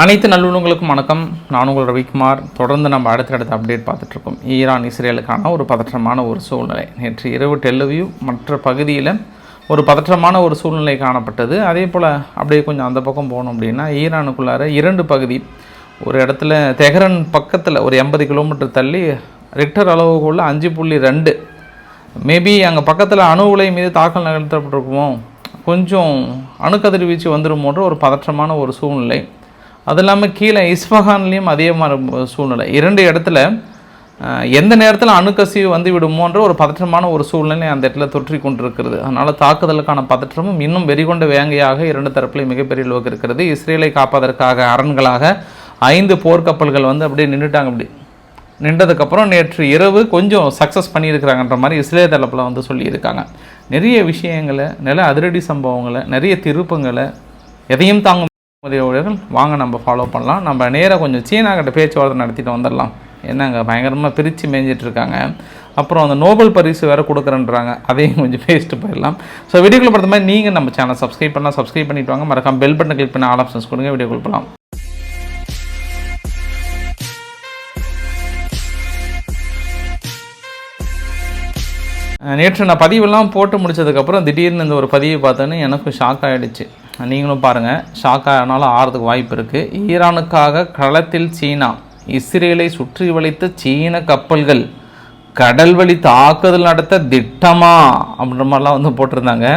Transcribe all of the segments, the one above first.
அனைத்து நல்லுணங்களுக்கும் வணக்கம். நான் உங்கள் ரவிக்குமார். தொடர்ந்து நம்ம அடுத்தடுத்த அப்டேட் பார்த்துட்ருக்கோம். ஈரான் இஸ்ரேலுக்கான ஒரு பதற்றமான ஒரு சூழ்நிலை. நேற்று இரவு டெல்லவியூ மற்ற பகுதியில் ஒரு பதற்றமான ஒரு சூழ்நிலை காணப்பட்டது. அதே போல் அப்படியே கொஞ்சம் அந்த பக்கம் போகணும் அப்படின்னா ஈரானுக்குள்ளார இரண்டு பகுதி, ஒரு இடத்துல தெஹ்ரான் பக்கத்தில் ஒரு 80 கிலோமீட்டர் தள்ளி ரிக்டர் அளவுக்குள்ள 5.2 மேபி அங்கே பக்கத்தில் அணு உலை மீது தாக்கல் நிகழ்த்தப்பட்டிருக்குமோ, கொஞ்சம் அணுக்கதிர்வீச்சு வந்துடுமோன்ற ஒரு பதற்றமான ஒரு சூழ்நிலை. அது இல்லாமல் கீழே இஸ்ஃபஹான்லேயும் அதே மாதிரி சூழ்நிலை. இரண்டு இடத்துல எந்த நேரத்தில் அணுக்கசிவு வந்து விடுமோன்ற ஒரு பதற்றமான ஒரு சூழ்நிலை அந்த இடத்துல தொற்றி கொண்டிருக்கிறது. அதனால் தாக்குதலுக்கான பதற்றமும் இன்னும் வெறிகொண்ட வேங்கையாக இரண்டு தரப்புலையும் மிகப்பெரிய அளவுக்கு இருக்கிறது. இஸ்ரேலை காப்பதற்காக அரண்களாக 5 போர்க்கப்பல்கள் வந்து அப்படியே நின்றுட்டாங்க. அப்படி நின்றதுக்கப்புறம் நேற்று இரவு கொஞ்சம் சக்ஸஸ் பண்ணியிருக்கிறாங்கன்ற மாதிரி இஸ்ரேல் தரப்பில் வந்து சொல்லியிருக்காங்க. நிறைய விஷயங்களை, நில அதிரடி சம்பவங்களை, நிறைய திருப்பங்களை, எதையும் தாங்கும் உதவிகள் வாங்க நம்ம ஃபாலோ பண்ணலாம். நம்ம நேராக கொஞ்சம் சீனா கிட்ட பேச்சுவார்த்தை நடத்திட்டு வந்துடலாம். என்னங்க பயங்கரமாக பிரித்து மேய்ஞ்சிட்ருக்காங்க. அப்புறம் அந்த நோபல் பரிசு வேறு கொடுக்குறேன்றாங்க, அதையும் கொஞ்சம் பேசிட்டு போயிடலாம். ஸோ வீடியோக்குள்ள பார்த்த மாதிரி நீங்கள் நம்ம சேனல் சப்ஸ்கிரைப் பண்ணலாம், சப்ஸ்கிரைப் பண்ணிட்டு வாங்க. மறக்காம பெல் பட்டனை கிளிக் பண்ணி ஆல் ஆப்ஷன்ஸ் கொடுங்க. வீடியோக்குள்ள போகலாம். நேற்று நான் பதிவெல்லாம் போட்டு முடித்ததுக்கப்புறம் திடீர்னு இந்த ஒரு பதிவை பார்த்தோன்னு எனக்கும் ஷாக் ஆகிடுச்சு. நீங்களும் பாருங்கள், ஷாக் ஆனாலும் ஆகிறதுக்கு வாய்ப்பு இருக்குது. ஈரானுக்காக களத்தில் சீனா, இஸ்ரேலை சுற்றி வளைத்த சீன கப்பல்கள் கடல் வழி தாக்குதல் நடத்த திட்டமா அப்படின்ற மாதிரிலாம் வந்து போட்டிருந்தாங்க.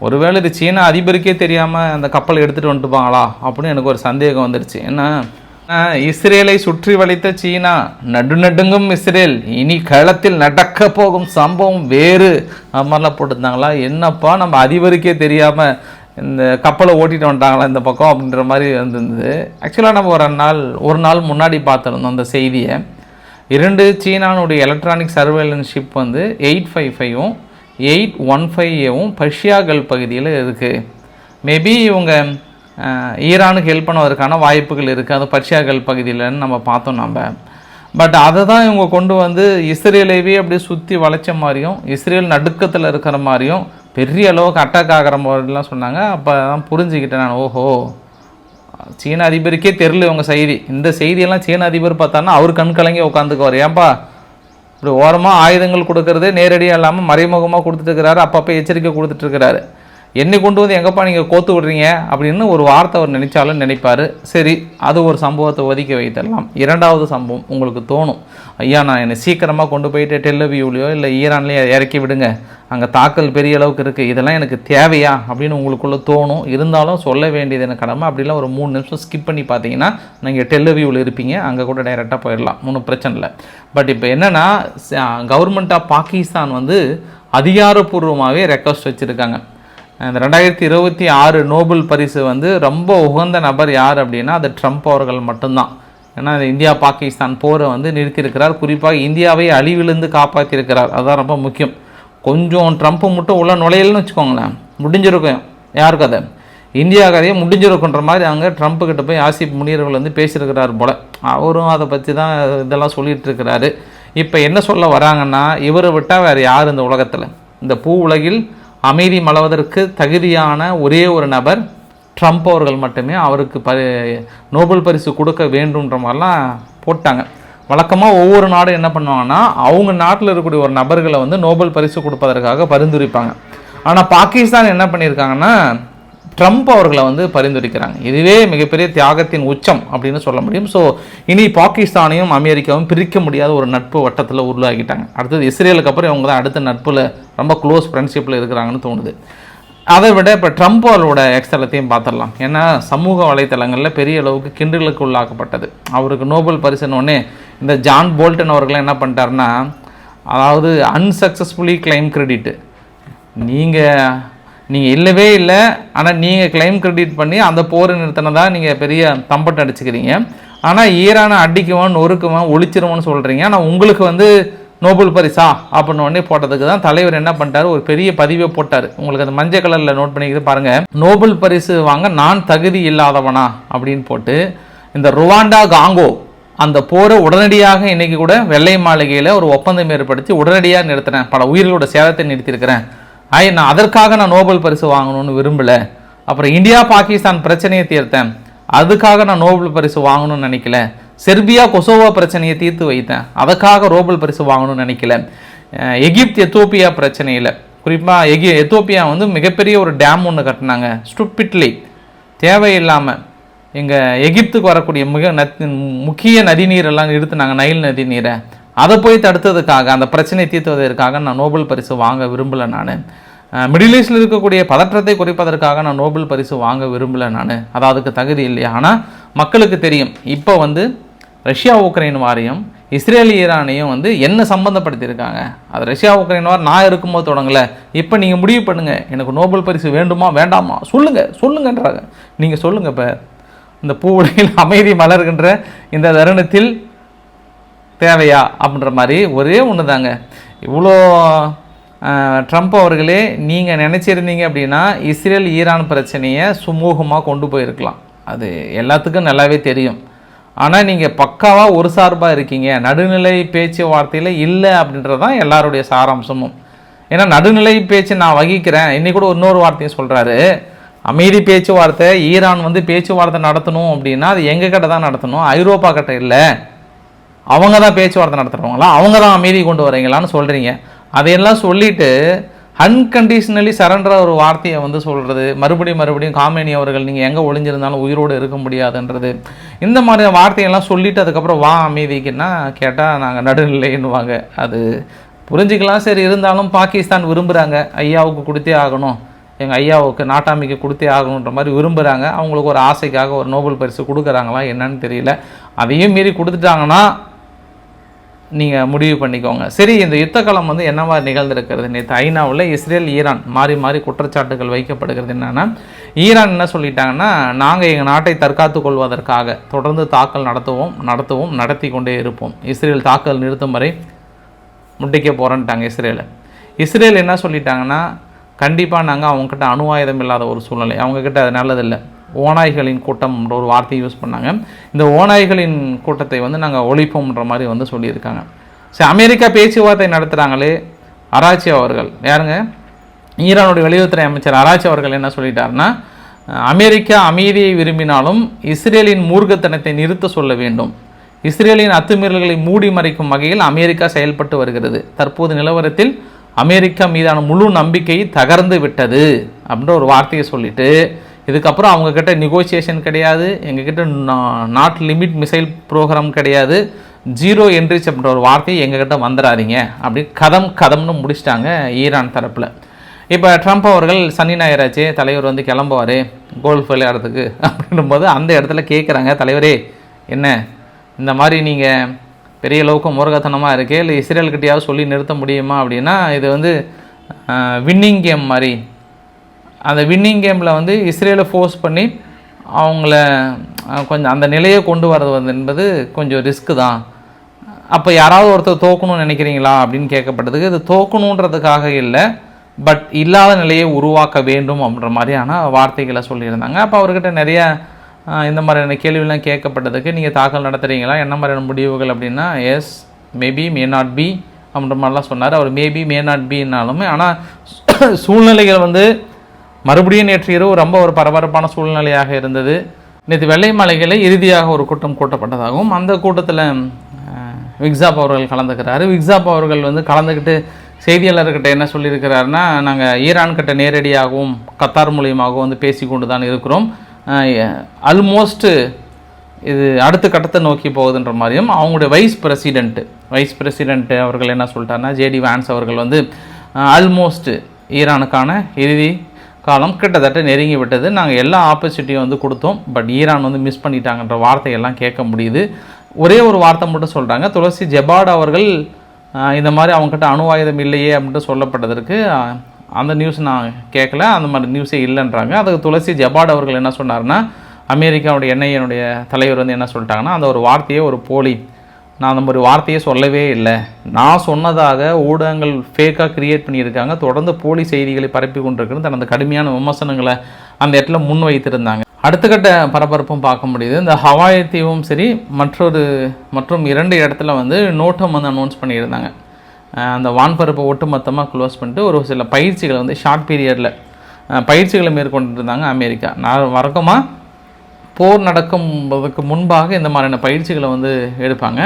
ஒருவேளை இது சீன அதிபருக்கே தெரியாமல் அந்த கப்பலை எடுத்துகிட்டு வந்துட்டுப்பாங்களா அப்படின்னு எனக்கு ஒரு சந்தேகம் வந்துடுச்சு. ஏன்னா இஸ்ரேலை சுற்றி வளைத்த சீனா, நடுநடுங்கும் இஸ்ரேல், இனி களத்தில் நடக்க போகும் சம்பவம் வேறு அது மாதிரிலாம் போட்டிருந்தாங்களா. என்னப்பா நம்ம அதிபருக்கே தெரியாமல் இந்த கப்பலை ஓட்டிகிட்டு வந்துட்டாங்களா இந்த பக்கம் அப்படின்ற மாதிரி வந்துருந்தது. ஆக்சுவலாக நம்ம ஒரு நாள் முன்னாடி பார்த்துருந்தோம் அந்த செய்தியை. 2 சீனானுடைய எலக்ட்ரானிக் சர்வேலன்ஸ் ஷிப் வந்து 855ம் 815வும் பர்ஷியா கல்ஃப் பகுதியில் இருக்குது. மேபி இவங்க ஈரானுக்கு ஹெல்ப் பண்ணுவதற்கான வாய்ப்புகள் இருக்குது அது பர்ஷியா கல்ஃப் பகுதியில்னு நம்ம பார்த்தோம் நம்ம. பட் அதை தான் இவங்க கொண்டு வந்து இஸ்ரேலையே அப்படியே சுற்றி வளைச்ச மாதிரியும், இஸ்ரேல் நடுக்கத்தில் இருக்கிற மாதிரியும், பெரிய அளவுக்கு அட்டாக் ஆகிற மாதிரிலாம் சொன்னாங்க. அப்போ தான் புரிஞ்சுக்கிட்டேன் நான், ஓஹோ சீன அதிபருக்கே தெரியல இவங்க செய்தி. இந்த செய்தியெல்லாம் சீன அதிபர் பார்த்தாருன்னா அவர் கண் கலங்கி உட்காந்துக்குவார். ஏன்பா இப்படி ஓரமாக ஆயுதங்கள் கொடுக்கறது நேரடியாக இல்லாமல் மறைமுகமாக கொடுத்துட்டுருக்கிறாரு, அப்பப்போ எச்சரிக்கை கொடுத்துட்ருக்கிறாரு. என்னை கொண்டு வந்து எங்கப்பா நீங்கள் கோத்து விடுறீங்க அப்படின்னு ஒரு வார்த்தை அவர் நினைச்சாலும் நினைப்பார். சரி, அது ஒரு சம்பவத்தை ஒதுக்கி வைத்திடலாம். இரண்டாவது சம்பவம் உங்களுக்கு தோணும், ஐயா நான் என்னை சீக்கிரமாக கொண்டு போயிட்டு டெல்லவியூலையோ இல்லை ஈரான்லேயோ இறக்கி விடுங்க, அங்கே தாக்கல் பெரிய அளவுக்கு இருக்குது, இதெல்லாம் எனக்கு தேவையா அப்படின்னு உங்களுக்குள்ளே தோணும். இருந்தாலும் சொல்ல வேண்டியது எனக்கு கடமை. அப்படிலாம் ஒரு 3 நிமிஷம் ஸ்கிப் பண்ணி பார்த்தீங்கன்னா நீங்கள் டெல்லவியூவில் இருப்பீங்க, அங்கே கூட டைரெக்டாக போயிடலாம், ஒன்றும் பிரச்சனை இல்லை. பட் இப்போ என்னென்னா கவர்மெண்ட் ஆஃப் பாகிஸ்தான் வந்து அதிகாரப்பூர்வமாகவே ரெக்வஸ்ட் வச்சுருக்காங்க. இந்த 2026 நோபல் பரிசு வந்து ரொம்ப உகந்த நபர் யார் அப்படின்னா அது ட்ரம்ப் அவர்கள் மட்டும்தான். ஏன்னா இந்தியா பாகிஸ்தான் போரை வந்து நிறுத்தியிருக்கிறார், குறிப்பாக இந்தியாவை அழிவிலிருந்து காப்பாற்றியிருக்கிறார். அதுதான் ரொம்ப முக்கியம். கொஞ்சம் ட்ரம்ப் மட்டும் உள்ள நுழையல்னு வச்சுக்கோங்களேன், முடிஞ்சிருக்கும். யாருக்கு அதை இந்தியா கதையை முடிஞ்சிருக்குன்ற மாதிரி அங்கே ட்ரம்ப்பு கிட்ட போய் ஆசிப் முனியர்கள் வந்து பேசியிருக்கிறார் போல். அவரும் அதை பற்றி தான் இதெல்லாம் சொல்லிகிட்டு இருக்கிறாரு. இப்போ என்ன சொல்ல வராங்கன்னா, இவரை விட்டால் வேறு யார் இந்த உலகத்தில், இந்த பூ உலகில் அமைதி மலவதற்கு தகுதியான ஒரே ஒரு நபர் ட்ரம்ப் அவர்கள் மட்டுமே, அவருக்கு நோபல் பரிசு கொடுக்க வேண்டும்ன்ற மாதிரிலாம் போட்டாங்க. வழக்கமாக ஒவ்வொரு நாடும் என்ன பண்ணுவாங்கன்னா அவங்க நாட்டில் இருக்கக்கூடிய ஒரு நபர்களை வந்து நோபல் பரிசு கொடுப்பதற்காக பரிந்துரைப்பாங்க. ஆனால் பாகிஸ்தான் என்ன பண்ணியிருக்காங்கன்னா ட்ரம்ப் அவர்களை வந்து பரிந்துரைக்கிறாங்க. இதுவே மிகப்பெரிய தியாகத்தின் உச்சம் அப்படின்னு சொல்ல முடியும். ஸோ இனி பாகிஸ்தானையும் அமெரிக்காவும் பிரிக்க முடியாத ஒரு நட்பு வட்டத்தில் உருவாக்கிட்டாங்க. அடுத்தது இஸ்ரேலுக்கு அப்புறம் இவங்க தான் அடுத்த நட்பில் ரொம்ப க்ளோஸ் ஃப்ரெண்ட்ஷிப்பில் இருக்கிறாங்கன்னு தோணுது. அதை விட இப்போ ட்ரம்ப் அவரோட எக்ஸ்தலத்தையும் பார்த்துடலாம். ஏன்னா சமூக வலைத்தளங்களில் பெரிய அளவுக்கு கிண்டலுக்கு உள்ளாக்கப்பட்டது. அவருக்கு நோபல் பரிசுன்னொடனே இந்த ஜான் போல்டன் அவர்கள் என்ன பண்ணிட்டாருன்னா, அதாவது அன்சக்ஸஸ்ஃபுல்லி கிளைம் கிரெடிட்டு, நீங்கள் இல்லவே இல்லை, ஆனால் நீங்கள் கிளைம் கிரெடிட் பண்ணி அந்த போரை நிறுத்தினதான் நீங்கள் பெரிய தம்பட்டை அடிச்சுக்கிறீங்க. ஆனால் ஈரானை அடிக்குவான் நொறுக்குவான் ஒழிச்சிருவான்னு சொல்கிறீங்க, ஆனால் உங்களுக்கு வந்து நோபல் பரிசா அப்படின்னு உடனே போட்டதுக்கு தான் தலைவர் என்ன பண்ணிட்டார், ஒரு பெரிய பதிவை போட்டார். உங்களுக்கு அந்த மஞ்சள் கலரில் நோட் பண்ணிக்கிட்டு பாருங்கள், நோபல் பரிசு வாங்க நான் தகுதி இல்லாதவனா அப்படின்னு போட்டு இந்த ருவாண்டா காங்கோ அந்த போரை உடனடியாக இன்றைக்கி கூட வெள்ளை மாளிகையில் ஒரு ஒப்பந்தம் ஏற்படுத்தி உடனடியாக நிறுத்தினேன், பல உயிர்களோட சேதத்தை நிறுத்தியிருக்கிறேன், நான் அதற்காக நான் நோபல் பரிசு வாங்கணும்னு விரும்பலை. அப்புறம் இந்தியா பாகிஸ்தான் பிரச்சனையை தீர்த்தேன், அதுக்காக நான் நோபல் பரிசு வாங்கணும்னு நினைக்கல. செர்பியா கொசோவா பிரச்சனையை தீர்த்து வைத்தேன், அதுக்காக நோபல் பரிசு வாங்கணும்னு நினைக்கல. எகிப்து எத்தோப்பியா பிரச்சனையில் குறிப்பாக எத்தோப்பியா வந்து மிகப்பெரிய ஒரு டேம் ஒன்று கட்டினாங்க ஸ்டூபிட்லி, தேவையில்லாமல். எங்கள் எகிப்துக்கு வரக்கூடிய முக்கிய நதிநீர் எல்லாம் நிறுத்தினாங்க, நைல் நதி நீரை. அதை போய் தடுத்ததுக்காக, அந்த பிரச்சனை தீர்த்துவதற்காக நான் நோபல் பரிசு வாங்க விரும்பலை. நான் மிடில் ஈஸ்டில் இருக்கக்கூடிய பதற்றத்தை குறைப்பதற்காக நான் நோபல் பரிசு வாங்க விரும்பலை. நான் அது அதுக்கு தகுதி இல்லையா? ஆனால் மக்களுக்கு தெரியும். இப்போ வந்து ரஷ்யா உக்ரைன் வாரியம் இஸ்ரேல் ஈரானையும் வந்து என்ன சம்மந்தப்படுத்தியிருக்காங்க. அது ரஷ்யா உக்ரைன் வார் நான் இருக்கும்போது தொடங்கலை. இப்போ நீங்கள் முடிவு பண்ணுங்கள், எனக்கு நோபல் பரிசு வேண்டுமா வேண்டாமா சொல்லுங்கன்றாங்க. நீங்கள் சொல்லுங்கள். இப்போ இந்த பூவுலகில் அமைதி மலர்கின்ற இந்த தருணத்தில் தேவையா அப்படின்ற மாதிரி ஒரே ஒன்று தாங்க. இவ்வளோ ட்ரம்ப் அவர்களே, நீங்கள் நினச்சிருந்தீங்க அப்படின்னா இஸ்ரேல் ஈரான் பிரச்சனையை சுமூகமாக கொண்டு போயிருக்கலாம். அது எல்லாத்துக்கும் நல்லாவே தெரியும். ஆனால் நீங்கள் பக்காவாக ஒரு சார்பாக இருக்கீங்க, நடுநிலை பேச்சுவார்த்தையில் இல்லை அப்படின்றது தான் எல்லாருடைய சாராம்சமும். ஏன்னா நடுநிலை பேச்சு நான் வகிக்கிறேன். இன்னைக்கு கூட இன்னொரு வார்த்தையும் சொல்கிறாரு, அமைதி பேச்சுவார்த்தை ஈரான் வந்து பேச்சுவார்த்தை நடத்தணும் அப்படின்னா அது எங்கள் கிட்ட தான் நடத்தணும், ஐரோப்பா கிட்ட இல்லை. அவங்க தான் பேச்சுவார்த்தை நடத்துகிறவங்களா, அவங்க தான் அமைதி கொண்டு வரீங்களான்னு சொல்கிறீங்க. அதையெல்லாம் சொல்லிவிட்டு அன்கண்டிஷனலி சரண்டர் ஒரு வார்த்தையை வந்து சொல்கிறது, மறுபடியும் காமேனி அவர்கள் நீங்கள் எங்கே ஒளிஞ்சிருந்தாலும் உயிரோடு இருக்க முடியாதுன்றது, இந்த மாதிரி வார்த்தையெல்லாம் சொல்லிவிட்டு அதுக்கப்புறம் வா அமைதிக்குன்னா கேட்டால் நாங்கள் நடுநிலைன்னுவாங்க. அது புரிஞ்சுக்கலாம். சரி, இருந்தாலும் பாகிஸ்தான் விரும்புகிறாங்க, ஐயாவுக்கு கொடுத்தே ஆகணும், எங்கள் ஐயாவுக்கு நாட்டாமைக்கு கொடுத்தே ஆகணுன்ற மாதிரி விரும்புகிறாங்க. அவங்களுக்கு ஒரு ஆசைக்காக ஒரு நோபல் பரிசு கொடுக்குறாங்களா என்னன்னு தெரியல. அதையும் மீறி கொடுத்துட்டாங்கன்னா நீங்கள் முடிவு பண்ணிக்கோங்க. சரி, இந்த யுத்தகாலம் வந்து என்னவா நிகழ்ந்திருக்கிறது? நேற்று ஐநாவில் இஸ்ரேல் ஈரான் மாறி குற்றச்சாட்டுகள் வைக்கப்படுகிறது. என்னென்னா, ஈரான் என்ன சொல்லிட்டாங்கன்னா, நாங்கள் எங்கள் நாட்டை தற்காத்து கொள்வதற்காக தொடர்ந்து தாக்கல் நடத்தி கொண்டே இருப்போம், இஸ்ரேல் தாக்கல் நிறுத்தும் வரை முட்டிக்க போகிறேன்ட்டாங்க இஸ்ரேல் என்ன சொல்லிட்டாங்கன்னா, கண்டிப்பாக நாங்கள் அவங்கக்கிட்ட அணு ஆயுதம் இல்லாத ஒரு சூழ்நிலை, அவங்கக்கிட்ட அது நல்லதில்லை. ஓநாய்களின் கூட்டம்ன்ற ஒரு வார்த்தையை யூஸ் பண்ணாங்க. இந்த ஓநாய்களின் கூட்டத்தை வந்து நாங்கள் ஒழிப்போம்ன்ற மாதிரி வந்து சொல்லியிருக்காங்க. சரி, அமெரிக்கா பேச்சுவார்த்தை நடத்துகிறாங்களே, அராச்சி அவர்கள் யாருங்க, ஈரானுடைய வெளியுறவுத்துறை அமைச்சர் அராச்சி அவர்கள் என்ன சொல்லிட்டாருன்னா, அமெரிக்கா அமைதியை விரும்பினாலும் இஸ்ரேலின் மூர்க்கத்தனத்தை நிறுத்த சொல்ல வேண்டும், இஸ்ரேலின் அத்துமீறல்களை மூடி மறைக்கும் வகையில் அமெரிக்கா செயல்பட்டு வருகிறது, தற்போது நிலவரத்தில் அமெரிக்கா மீதான முழு நம்பிக்கை தகர்ந்து விட்டது அப்படின்ற ஒரு வார்த்தையை சொல்லிட்டு, இதுக்கப்புறம் அவங்கக்கிட்ட நெகோசியேஷன் கிடையாது, எங்ககிட்ட நாட் லிமிட் மிசைல் ப்ரோக்ராம் கிடையாது, ஜீரோ என்ரிச் அப்படின்ற ஒரு வார்த்தையை எங்ககிட்ட வந்துடாதீங்க அப்படி கதம்னு முடிச்சிட்டாங்க ஈரான் தரப்பில். இப்போ ட்ரம்ப் அவர்கள் சனி ஞாயிறாச்சே தலைவர் வந்து கிளம்புவார் கோல்ஃப் விளையாடுறதுக்கு அப்படின்னும்போது அந்த இடத்துல கேட்குறாங்க, தலைவரே என்ன இந்த மாதிரி நீங்கள் பெரிய அளவுக்கு முருகத்தனமாக இருக்கே, இல்லை இஸ்ரேல்கிட்டையாவது சொல்லி நிறுத்த முடியுமா அப்படின்னா, இது வந்து வின்னிங் கேம் மாதிரி, அந்த வின்னிங் கேமில் வந்து இஸ்ரேலை ஃபோர்ஸ் பண்ணி அவங்கள கொஞ்சம் அந்த நிலையை கொண்டு வரது என்பது கொஞ்சம் ரிஸ்க்கு தான். அப்போ யாராவது ஒருத்தர் தோக்கணும்னு நினைக்கிறீங்களா அப்படின்னு கேட்கப்பட்டதுக்கு, இது தோக்கணுன்றதுக்காக இல்லை, பட் இல்லாத நிலையை உருவாக்க வேண்டும் அப்படின்ற மாதிரியான வார்த்தைகளை சொல்லியிருந்தாங்க. அப்போ அவர்கிட்ட நிறைய இந்த மாதிரியான கேள்வியெல்லாம் கேட்கப்பட்டதுக்கு, நீங்கள் தாக்கல் நடத்துகிறீங்களா, என்ன மாதிரியான முடிவுகள் அப்படின்னா, yes maybe may not be அப்படின்ற மாதிரிலாம் சொன்னார். அவர் மேபி மே நாட் பின்னாலுமே, ஆனால் சூழ்நிலைகள் வந்து மறுபடியும் நேற்று இரவு ரொம்ப ஒரு பரபரப்பான சூழ்நிலையாக இருந்தது. நேற்று வெள்ளை மாளிகையில் இறுதியாக ஒரு கூட்டம் கூட்டப்பட்டதாகவும், அந்த கூட்டத்தில் விக்ஸாப் அவர்கள் கலந்துக்கிறாரு. விக்ஸாப் அவர்கள் வந்து கலந்துக்கிட்டு செய்தியாளர்கிட்ட என்ன சொல்லியிருக்கிறாருன்னா, நாங்கள் ஈரான்கிட்ட நேரடியாகவும் கத்தார் மூலியமாகவும் வந்து பேசி கொண்டு தான் இருக்கிறோம், ஆல்மோஸ்ட் இது அடுத்த கட்டத்தை நோக்கி போகுதுன்ற மாதிரியும். அவங்களுடைய வைஸ் பிரசிடென்ட் அவர்கள் என்ன சொல்லிட்டாருன்னா, ஜேடி வான்ஸ் அவர்கள் வந்து ஆல்மோஸ்ட் ஈரானுக்கான இறுதி காலம் கிட்டத்தட்ட நெருங்கி விட்டது, நாங்கள் எல்லா ஆப்பர்ச்சுனிட்டியும் வந்து கொடுத்தோம், பட் ஈரான் வந்து மிஸ் பண்ணிட்டாங்கன்ற வார்த்தையெல்லாம் கேட்க முடியுது. ஒரே ஒரு வார்த்தை மட்டும் சொல்கிறாங்க, துளசி ஜெபாட் அவர்கள் இந்த மாதிரி அவங்ககிட்ட அணு ஆயுதம் இல்லையே அப்படின்ட்டு சொல்லப்பட்டதற்கு அந்த நியூஸ் நான் கேட்கல, அந்த மாதிரி நியூஸே இல்லைன்றாங்க. அதுக்கு துளசி ஜெபாட் அவர்கள் என்ன சொன்னார்னா, அமெரிக்காவுடைய என்ஐஏனுடைய தலைவர் வந்து என்ன சொல்லிட்டாங்கன்னா, அந்த ஒரு வார்த்தையே ஒரு போலி, நான் அந்த மாதிரி வார்த்தையே சொல்லவே இல்லை, நான் சொன்னதாக ஊடகங்கள் ஃபேக்காக க்ரியேட் பண்ணியிருக்காங்க, தொடர்ந்து போலி செய்திகளை பரப்பி கொண்டிருக்கிறது, தனது கடுமையான விமர்சனங்களை அந்த இடத்துல முன் வைத்திருந்தாங்க. அடுத்த கட்ட பரபரப்பும் பார்க்க முடியுது. இந்த ஹவாய் தீவும் சரி, மற்றும் 2 இடத்துல வந்து நோட்டம் வந்து அனௌன்ஸ் பண்ணியிருந்தாங்க. அந்த வான்பரப்பை ஒட்டுமொத்தமாக க்ளோஸ் பண்ணிட்டு ஒரு சில பயிற்சிகளை வந்து ஷார்ட் பீரியடில் பயிற்சிகளை மேற்கொண்டு இருந்தாங்க அமெரிக்கா. நான் வழக்கமாக போர் நடக்கும்போதுக்கு முன்பாக இந்த மாதிரியான பயிற்சிகளை வந்து எடுப்பாங்க.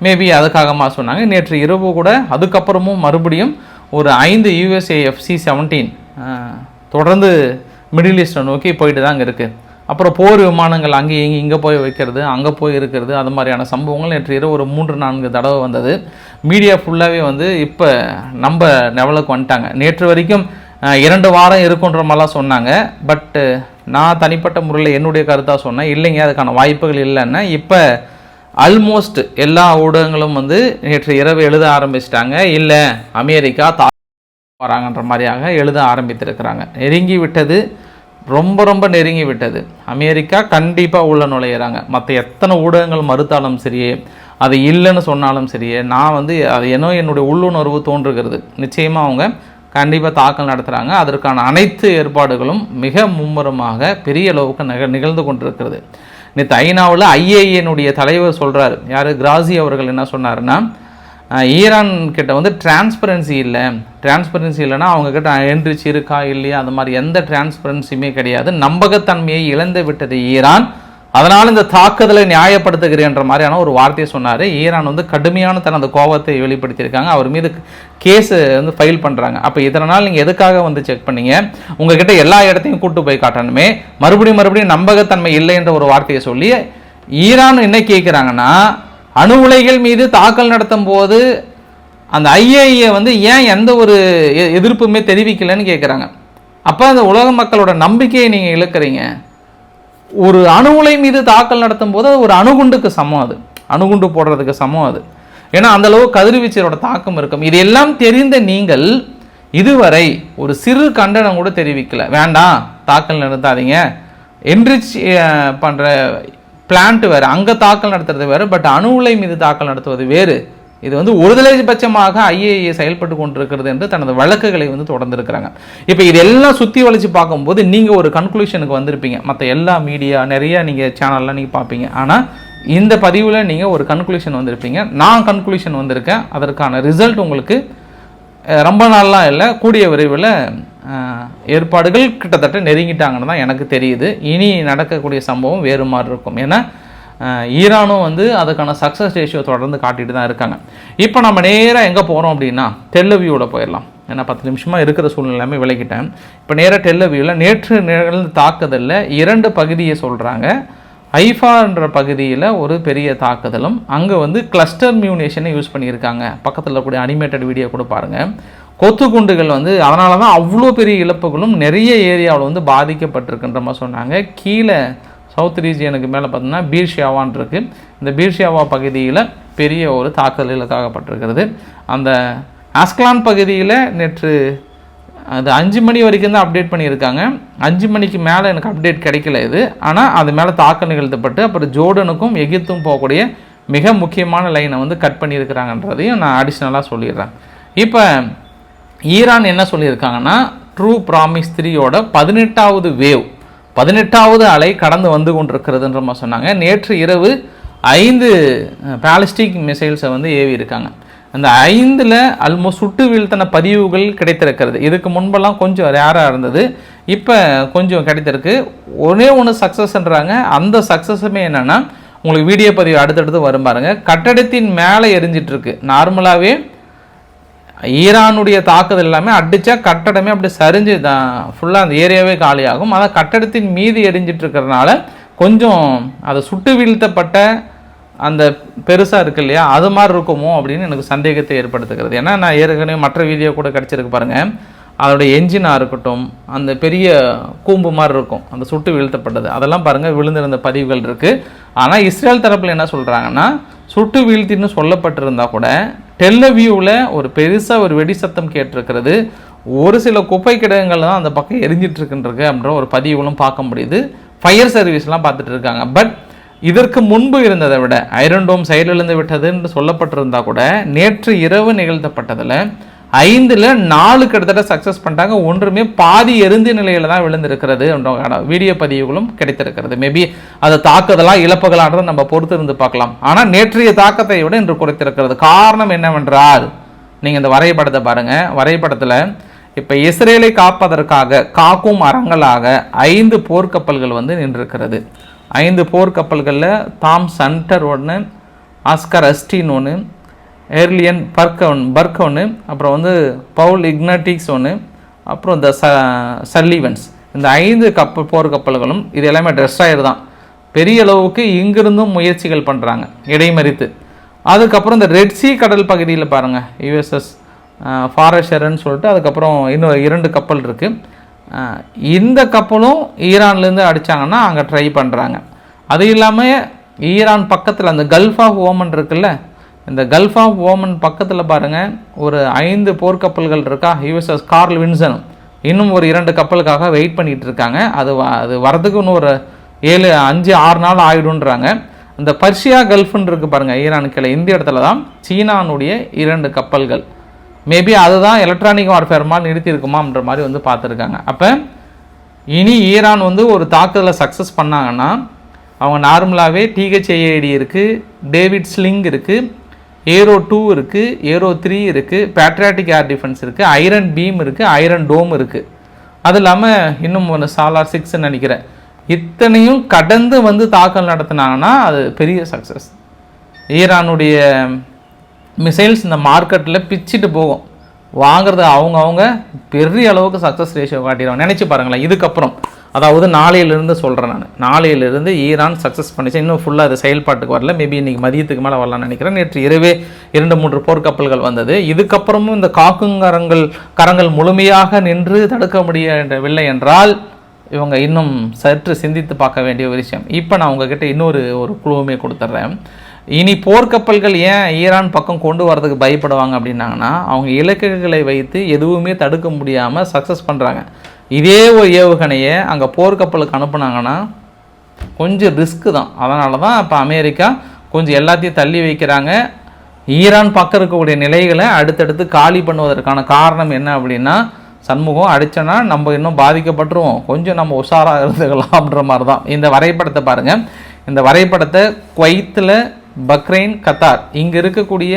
மேபி அதுக்காகமா சொன்னாங்க. நேற்று இரவு கூட அதுக்கப்புறமும் மறுபடியும் ஒரு 5 USA FC-17 தொடர்ந்து மிடில் ஈஸ்டை நோக்கி போயிட்டு தாங்க இருக்குது. அப்புறம் போர் விமானங்கள் அங்கே இங்கே போய் வைக்கிறது, அங்கே போய் இருக்கிறது, அது மாதிரியான சம்பவங்கள் நேற்று இரவு ஒரு 3-4 தடவை வந்தது. மீடியா ஃபுல்லாகவே வந்து இப்போ நம்ம லெவலுக்கு வந்துட்டாங்க. நேற்று வரைக்கும் 2 வாரம் இருக்குன்ற மாதிரிலாம் சொன்னாங்க. பட்டு நான் தனிப்பட்ட முறையில் என்னுடைய கருத்தாக சொன்னேன், இல்லைங்க அதுக்கான வாய்ப்புகள் இல்லைன்னா இப்போ ஆல்மோஸ்ட் எல்லா ஊடகங்களும் வந்து நேற்று இரவு எழுத ஆரம்பிச்சிட்டாங்க. இல்லை அமெரிக்கா வராங்கன்ற மாதிரியாக எழுத ஆரம்பித்திருக்கிறாங்க. நெருங்கி விட்டது, ரொம்ப ரொம்ப நெருங்கி விட்டது. அமெரிக்கா கண்டிப்பாக உள்ள நுழையிறாங்க. மற்ற எத்தனை ஊடகங்கள் மறுத்தாலும் சரியே, அது இல்லைன்னு சொன்னாலும் சரியே, நான் வந்து அது என்னுடைய உள்ளுணர்வு தோன்றுகிறது. நிச்சயமாக அவங்க கண்டிப்பாக தாக்கல் நடத்துகிறாங்க. அதற்கான அனைத்து ஏற்பாடுகளும் மிக மும்முரமாக பெரிய அளவுக்கு நிகழ்ந்து கொண்டிருக்கிறது. நேற்று ஐநாவில் IAEA தலைவர் சொல்கிறார், யார், கிராசி அவர்கள் என்ன சொன்னார்னா, ஈரான் கிட்ட வந்து டிரான்ஸ்பரன்சி இல்லைன்னா அவங்கக்கிட்ட என்ரிச் இருக்கா இல்லையா, அந்த மாதிரி எந்த டிரான்ஸ்பரன்சியுமே கிடையாது. நம்பகத்தன்மையை இழந்து விட்டது ஈரான், அதனால் இந்த தாக்குதலை நியாயப்படுத்துகிறேன்ற மாதிரியான ஒரு வார்த்தையை சொன்னார். ஈரான் வந்து கடுமையான தனது கோபத்தை வெளிப்படுத்தியிருக்காங்க. அவர் மீது கேஸு வந்து ஃபைல் பண்ணுறாங்க. அப்போ இதனால் நீங்கள் எதுக்காக வந்து செக் பண்ணீங்க? உங்ககிட்ட எல்லா இடத்தையும் கூட்டு போய் காட்டணுமே, மறுபடியும் நம்பகத்தன்மை இல்லை என்ற ஒரு வார்த்தையை சொல்லி ஈரான் என்ன கேட்குறாங்கன்னா, அணு உலைகள் மீது தாக்கல் நடத்தும் போது அந்த IAEA வந்து ஏன் எந்த ஒரு எதிர்ப்புமே தெரிவிக்கலைன்னு கேட்குறாங்க. அப்போ அந்த உலக மக்களோட நம்பிக்கையை நீங்கள் இழக்கிறீங்க. ஒரு அணு உலை மீது தாக்கல் நடத்தும் போது ஒரு அணுகுண்டுக்கு சமம், அது அணுகுண்டு போடுறதுக்கு சமம் அது. ஏன்னா அந்தளவு கதிர்வீச்சலோட தாக்கம் இருக்கும். இதெல்லாம் தெரிந்த நீங்கள் இதுவரை ஒரு சிறு கண்டனம் கூட தெரிவிக்கல. வேண்டாம் தாக்கல் நடத்தாதீங்க, என்ரிச் பண்ணுற பிளான்ட் வேறு, அங்கே தாக்கல் நடத்துறது வேறு, பட் அணு உலை மீது தாக்கல் நடத்துவது வேறு. இது வந்து ஒருதலை பட்சமாக IAEA செயல்பட்டு கொண்டிருக்கிறது என்று தனது வழக்குகளை வந்து தொடர்ந்துருக்கிறாங்க. இப்போ இதெல்லாம் சுற்றி வளைச்சு பார்க்கும்போது நீங்கள் ஒரு கன்க்ளூஷனுக்கு வந்திருப்பீங்க. மற்ற எல்லா மீடியா நிறைய நீங்கள் சேனல்லாம் நீங்கள் பார்ப்பீங்க. ஆனால் இந்த பதிவில் நீங்கள் ஒரு கன்க்ளூஷன் வந்திருப்பீங்க. நான் கன்க்ளூஷன் வந்திருக்கேன். அதற்கான ரிசல்ட் உங்களுக்கு ரொம்ப நாள்லாம் இல்லை, கூடிய விரைவில் ஏற்பாடுகள் கிட்டத்தட்ட நெருங்கிட்டாங்கன்னு தான் எனக்கு தெரியுது. இனி நடக்கக்கூடிய சம்பவம் வேறு மாதிரி இருக்கும். ஏன்னா ஈரானும் வந்து அதுக்கான சக்ஸஸ் ரேஷியோ தொடர்ந்து காட்டிட்டு தான் இருக்காங்க. இப்போ நம்ம நேராக எங்கே போகிறோம் அப்படின்னா டெல்லவியூவில் போயிடலாம். ஏன்னா 10 நிமிஷமாக இருக்கிற சூழ்நிலையுமே விளக்கிட்டேன். இப்போ நேராக டெல்லவியூவில் நேற்று நிகழ்ந்த தாக்குதலில் 2 பகுதியை சொல்கிறாங்க. ஐஃபான்ற பகுதியில் ஒரு பெரிய தாக்குதலும், அங்கே வந்து கிளஸ்டர் மியூனேஷனை யூஸ் பண்ணியிருக்காங்க. பக்கத்தில் கூட அனிமேட்டட் வீடியோ கூட பாருங்கள். கொத்து குண்டுகள் வந்து அதனால தான் அவ்வளோ பெரிய இழப்புகளும் நிறைய ஏரியாவில் வந்து பாதிக்கப்பட்டிருக்குன்ற மாதிரி சொன்னாங்க. கீழே சவுத் ரீஜியனுக்கு மேலே பார்த்தோம்னா பீர்ஷியாவான் இருக்குது. இந்த பீர்ஷியாவா பகுதியில் பெரிய ஒரு தாக்குதல் இலக்காகப்பட்டிருக்கிறது. அந்த ஆஸ்கலான் பகுதியில் நேற்று அது 5 மணி வரைக்கும் தான் அப்டேட் பண்ணியிருக்காங்க. 5 மணிக்கு மேலே எனக்கு அப்டேட் கிடைக்கல இது. ஆனால் அது மேலே தாக்கல் நிகழ்த்தப்பட்டு அப்புறம் ஜோர்டனுக்கும் எகிப்தும் போகக்கூடிய மிக முக்கியமான லைனை வந்து கட் பண்ணியிருக்கிறாங்கன்றதையும் நான் அடிஷ்னலாக சொல்லிடுறேன். இப்போ ஈரான் என்ன சொல்லியிருக்காங்கன்னா, ட்ரூ ப்ராமிஸ் 3யோட 18வது வேவ், 18வது அலை கடந்து வந்து கொண்டிருக்கிறதுன்ற மாதிரி சொன்னாங்க. நேற்று இரவு 5 பாலிஸ்டிக் மிசைல்ஸை வந்து ஏவி இருக்காங்க. அந்த 5ல் ஆல்மோஸ்ட் சுட்டு வீழ்த்தின பதிவுகள் கிடைத்திருக்கிறது. இதுக்கு முன்பெல்லாம் கொஞ்சம் ரேராக இருந்தது, இப்போ கொஞ்சம் கிடைத்திருக்கு. ஒன்று சக்ஸஸ்ன்றாங்க. அந்த சக்ஸஸுமே என்னென்னா, உங்களுக்கு வீடியோ பதிவு அடுத்தடுத்து வரும் பாருங்க. கட்டடத்தின் மேலே எரிஞ்சிட்ருக்கு. நார்மலாகவே ஈரானுடைய தாக்குதல் எல்லாமே அடித்தா கட்டடமே அப்படி சரிஞ்சு தான் ஃபுல்லாக அந்த ஏரியாவே காலியாகும். அதான் கட்டடத்தின் மீது எரிஞ்சிட்டு இருக்கிறதுனால கொஞ்சம் அதை சுட்டு வீழ்த்தப்பட்ட அந்த பெருசாக இருக்கு இல்லையா, அது மாதிரி இருக்குமோ அப்படின்னு எனக்கு சந்தேகத்தை ஏற்படுத்துகிறது. ஏன்னா நான் ஏற்கனவே மற்ற வீடியோ கூட கிடச்சிருக்கு பாருங்கள். அதோடைய என்ஜினாக இருக்கட்டும், அந்த பெரிய கூம்பு மாதிரி இருக்கும் அந்த சுட்டு வீழ்த்தப்பட்டது, அதெல்லாம் பாருங்கள் விழுந்திருந்த பதிவுகள் இருக்குது. ஆனால் இஸ்ரேல் தரப்பில் என்ன சொல்கிறாங்கன்னா, சுட்டு வீழ்த்தின்னு சொல்லப்பட்டிருந்தால் கூட டெல்லவியூவில் ஒரு பெருசாக ஒரு வெடி சத்தம் கேட்டிருக்கிறது. ஒரு சில குப்பை கிடங்குகள் தான் அந்த பக்கம் எரிஞ்சிட்ருக்குன்றது அப்படின்ற ஒரு பதிவுகளும் பார்க்க முடியுது. ஃபயர் சர்வீஸ்லாம் பார்த்துட்டு இருக்காங்க. பட் இதற்கு முன்பு இருந்ததை விட ஐரன் டோம் செயலிழந்து விட்டதுன்னு சொல்லப்பட்டிருந்தால் கூட நேற்று இரவு நிகழ்த்தப்பட்டதில் 5ல் 4 கிட்டத்தட்ட சக்ஸஸ் பண்ணிட்டாங்க. ஒன்றுமே பாதி எரிந்த நிலையில் தான் விழுந்திருக்கிறது என்ற வீடியோ பதிவுகளும் கிடைத்திருக்கிறது. மேபி அது தாக்குதலாக இழப்புகளான்றதை நம்ம பொறுத்து இருந்து பார்க்கலாம். ஆனால் நேற்றைய தாக்கத்தை விட இன்று குறைத்திருக்கிறது. காரணம் என்னவென்றால், நீங்கள் இந்த வரைபடத்தை பாருங்கள். வரைபடத்தில் இப்போ இஸ்ரேலை காப்பதற்காக காக்கும் அரங்கலாக 5 போர்க்கப்பல்கள் வந்து நின்றிருக்கிறது. 5 போர்க்கப்பல்களில் தாம் சன்டர் ஒன்று, ஆஸ்கர் அஸ்டின் ஒன்று, ஏர்லியன் பர்க் ஒன்று, அப்புறம் வந்து பவுல் இக்னாட்டிக்ஸ் ஒன்று, அப்புறம் இந்த சல்லிவன்ஸ். இந்த 5 போர்க்கப்பல்களும் இது எல்லாமே டெஸ்ட்ராயர் தான். பெரிய அளவுக்கு இங்கிருந்தும் முயற்சிகள் பண்ணுறாங்க இடைமறித்து. அதுக்கப்புறம் இந்த ரெட்சி கடல் பகுதியில் பாருங்கள், யுஎஸ்எஸ் ஃபாரஷர்ன்னு சொல்லிட்டு அதுக்கப்புறம் இன்னும் 2 கப்பல் இருக்குது. இந்த கப்பலும் ஈரான்லேருந்து அடித்தாங்கன்னா அங்கே ட்ரை பண்ணுறாங்க. அது இல்லாமல் ஈரான் பக்கத்தில் அந்த கல்ஃப் ஆஃப் ஓமன் இருக்குல்ல, இந்த கல்ஃப் ஆஃப் ஓமன் பக்கத்தில் பாருங்கள் ஒரு 5 போர்க்கப்பல்கள் இருக்கா. யுஎஸ்எஸ் கார்ல் வின்சன் இன்னும் ஒரு 2 கப்பலுக்காக வெயிட் பண்ணிகிட்டு இருக்காங்க. அது வரதுக்கு இன்னும் ஒரு 5-6 நாள் ஆகிடுன்றாங்க. இந்த பர்ஷியா கல்ஃப்னு இருக்குது பாருங்கள் ஈரானுக்கு இந்த இடத்துல தான் சீனானுடைய 2 கப்பல்கள் மேபி அதுதான் எலக்ட்ரானிக் வார்ஃபேர் மாதிரி நிறுத்தியிருக்குமான்ற மாதிரி வந்து பார்த்துருக்காங்க. அப்போ இனி ஈரான் வந்து ஒரு தாக்குதலை சக்ஸஸ் பண்ணாங்கன்னா அவங்க நார்மலாகவே THAAD இருக்குது, டேவிட் ஸ்லிங் இருக்குது, ஏரோ 2 இருக்குது, ஏரோ 3 இருக்குது, பேட்ரியாட்டிக் ஏர் டிஃபென்ஸ் இருக்குது, ஐரன் பீம் இருக்குது, ஐரன் டோம் இருக்குது. அது இல்லாமல் இன்னும் ஒன்று சாலார் 6ன்னு நினைக்கிறேன். இத்தனையும் கடந்து வந்து தாக்கல் நடத்தினாங்கன்னா அது பெரிய சக்ஸஸ். ஈரானுடைய மிசைல்ஸ் இந்த மார்க்கெட்டில் பிச்சுட்டு போகும். வாங்குறது அவங்க பெரிய அளவுக்கு சக்ஸஸ் ரேஷியோ காட்டிடுவாங்க. நினச்சி பாருங்களேன். இதுக்கப்புறம் அதாவது நாளையிலிருந்து சொல்கிறேன் நான், நாளையிலிருந்து ஈரான் சக்ஸஸ் பண்ணிச்சு. இன்னும் ஃபுல்லாக அது செயல்பாட்டுக்கு வரல. மேபி இன்றைக்கி மதியத்துக்கு மேலே வரலான்னு நினைக்கிறேன். நேற்று இரவே 2-3 போர்க்கப்பல்கள் வந்தது. இதுக்கப்புறமும் இந்த கரங்கள் முழுமையாக நின்று தடுக்க முடியவில்லை என்றால் இவங்க இன்னும் சற்று சிந்தித்து பார்க்க வேண்டிய ஒரு விஷயம். இப்போ நான் உங்ககிட்ட இன்னொரு குழுவுமே கொடுத்துட்றேன். இனி போர்க்கப்பல்கள் ஏன் ஈரான் பக்கம் கொண்டு வரதுக்கு பயப்படுவாங்க அப்படின்னாங்கன்னா அவங்க இலக்குகளை வைத்து எதுவுமே தடுக்க முடியாமல் சக்ஸஸ் பண்ணுறாங்க. இதே ஒரு ஏவுகணையை அங்கே போர்க்கப்பலுக்கு அனுப்புனாங்கன்னா கொஞ்சம் ரிஸ்க்கு தான். அதனால தான் இப்போ அமெரிக்கா கொஞ்சம் எல்லாத்தையும் தள்ளி வைக்கிறாங்க. ஈரான் பக்கம் இருக்கக்கூடிய நிலைகளை அடுத்தடுத்து காலி பண்ணுவதற்கான காரணம் என்ன அப்படின்னா, சண்முகம் அடித்தோன்னா நம்ம இன்னும் பாதிக்கப்பட்டுருவோம், கொஞ்சம் நம்ம உஷாராக இருந்துக்கலாம் அப்படின்ற மாதிரி தான். இந்த வரைபடத்தை பாருங்கள். இந்த வரைபடத்தை குவைத்தில், பக்ரைன், கத்தார் இங்கே இருக்கக்கூடிய